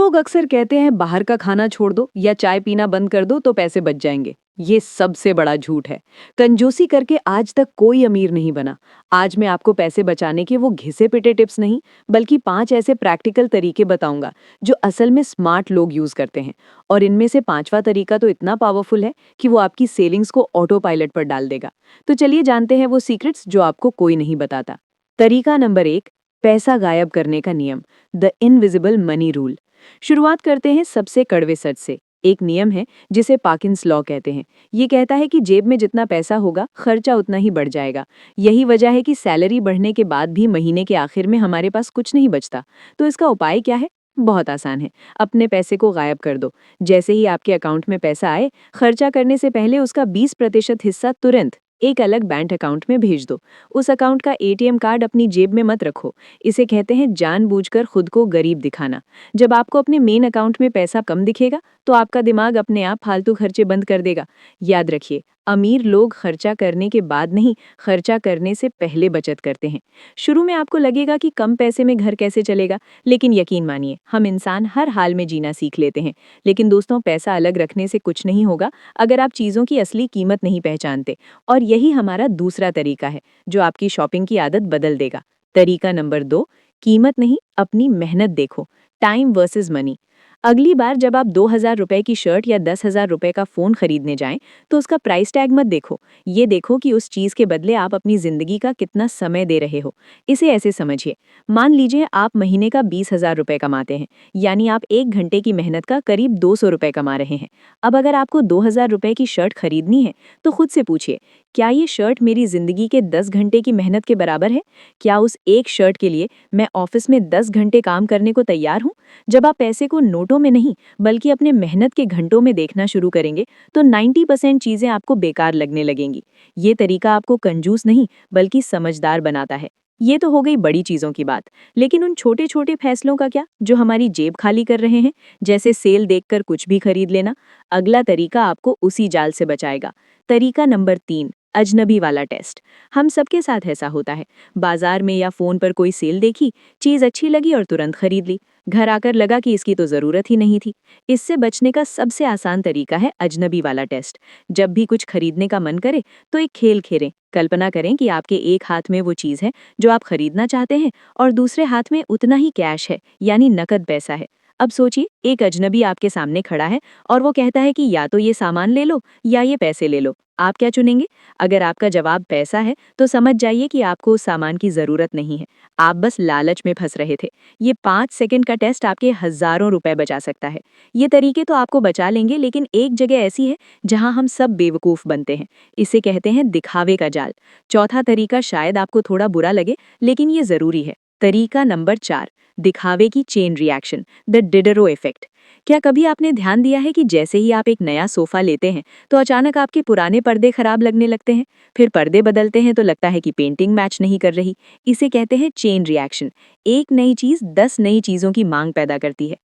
लोग अक्सर कहते हैं बाहर का खाना छोड़ दो या चाय पीना बंद कर दो तो पैसे बच जाएंगे। ये सबसे बड़ा झूठ है। कंजूसी करके आज तक कोई अमीर नहीं बना। आज मैं आपको पैसे बचाने के वो घिसे पिटे टिप्स नहीं, बल्कि 5 ऐसे प्रैक्टिकल तरीके बताऊंगा जो असल में स्मार्ट लोग यूज करते हैं। और इनमें से 5वां तरीका तो इतना पावरफुल है कि वो आपकी सेविंग्स को ऑटो पायलट पर डाल देगा। तो चलिए जानते हैं वो सीक्रेट्स जो आपको कोई नहीं बताता। तरीका नंबर 1, पैसा गायब करने का नियम, द इनविजिबल मनी रूल। शुरुआत करते हैं सबसे कड़वे सच से। एक नियम है जिसे पाकिन्स लॉ कहते हैं। ये कहता है कि जेब में जितना पैसा होगा खर्चा उतना ही बढ़ जाएगा। यही वजह है कि सैलरी बढ़ने के बाद भी महीने के आखिर में हमारे पास कुछ नहीं बचता। तो इसका उपाय क्या है? बहुत आसान है। अपने पैसे को गायब कर दो। जैसे ही आपके अकाउंट में पैसा आए, खर्चा करने से पहले उसका 20% हिस्सा तुरंत एक अलग बैंक अकाउंट में भेज दो। उस अकाउंट का एटीएम कार्ड अपनी जेब में मत रखो। इसे कहते हैं जानबूझकर खुद को गरीब दिखाना। जब आपको अपने मेन अकाउंट में पैसा कम दिखेगा तो आपका दिमाग अपने आप फालतू खर्चे बंद कर देगा। याद रखिए, अमीर लोग खर्चा करने के बाद नहीं, खर्चा करने से पहले बचत करते हैं। शुरू में आपको लगेगा कि कम पैसे में घर कैसे चलेगा, लेकिन यकीन मानिए, हम इंसान हर हाल में जीना सीख लेते हैं। लेकिन दोस्तों, पैसा अलग रखने से कुछ नहीं होगा अगर आप चीज़ों की असली कीमत नहीं पहचानते। और यही हमारा दूसरा तरीका है जो आपकी शॉपिंग की आदत बदल देगा। तरीका नंबर 2, कीमत नहीं, अपनी मेहनत देखो, टाइम वर्सेस मनी। अगली बार जब आप 2,000 रुपए की शर्ट या 10,000 रुपए का फोन खरीदने जाएं, तो उसका प्राइस टैग मत देखो। ये देखो कि उस चीज के बदले आप अपनी जिंदगी का कितना समय दे रहे हो। इसे ऐसे समझिए, मान लीजिए आप महीने का 20,000 रुपए कमाते हैं, यानी आप 1 घंटे की मेहनत का करीब 200 रुपए कमा रहे हैं। अब अगर आपको 2,000 रुपए की शर्ट खरीदनी है, तो खुद से पूछिए, क्या ये शर्ट मेरी जिंदगी के 10 घंटे की मेहनत के बराबर है? क्या उस एक शर्ट के लिए मैं ऑफिस में 10 घंटे काम करने को तैयार हूँ? जब आप पैसे को नोटों में नहीं, बल्कि अपने मेहनत के घंटों में देखना शुरू करेंगे, तो 90% चीजें आपको बेकार लगने लगेंगी। ये तरीका आपको कंजूस नहीं, बल्कि समझदार बनाता है। ये तो हो गई बड़ी चीजों की बात, लेकिन उन छोटे छोटे फैसलों का क्या जो हमारी जेब खाली कर रहे हैं, जैसे सेल देखकर कुछ भी खरीद लेना? अगला तरीका आपको उसी जाल से बचाएगा। तरीका नंबर 3, अजनबी वाला टेस्ट। हम सबके साथ ऐसा होता है। बाजार में या फोन पर कोई सेल देखी, चीज अच्छी लगी और तुरंत खरीद ली। घर आकर लगा कि इसकी तो जरूरत ही नहीं थी। इससे बचने का सबसे आसान तरीका है अजनबी वाला टेस्ट। जब भी कुछ खरीदने का मन करे तो एक खेल खेलें। कल्पना करें कि आपके एक हाथ में वो चीज है जो आप खरीदना चाहते हैं और दूसरे हाथ में उतना ही कैश है, यानी नकद पैसा है। अब सोचिए, एक अजनबी आपके सामने खड़ा है और वो कहता है कि या तो ये सामान ले लो या ये पैसे ले लो। आप क्या चुनेंगे? अगर आपका जवाब पैसा है, तो समझ जाइए कि आपको उस सामान की जरूरत नहीं है। आप बस लालच में फंस रहे थे। ये 5 सेकंड का टेस्ट आपके हजारों रुपए बचा सकता है। ये तरीके तो आपको बचा लेंगे, लेकिन एक जगह ऐसी है जहां हम सब बेवकूफ बनते हैं। इसे कहते हैं दिखावे का जाल। चौथा तरीका शायद आपको थोड़ा बुरा लगे, लेकिन ये जरूरी है। तरीका नंबर 4, दिखावे की चेन रिएक्शन, द डिडरो इफेक्ट। क्या कभी आपने ध्यान दिया है कि जैसे ही आप एक नया सोफा लेते हैं, तो अचानक आपके पुराने पर्दे खराब लगने लगते हैं? फिर पर्दे बदलते हैं तो लगता है कि पेंटिंग मैच नहीं कर रही। इसे कहते हैं चेन रिएक्शन। एक नई चीज 10 नई चीजों की मांग पैदा करती है।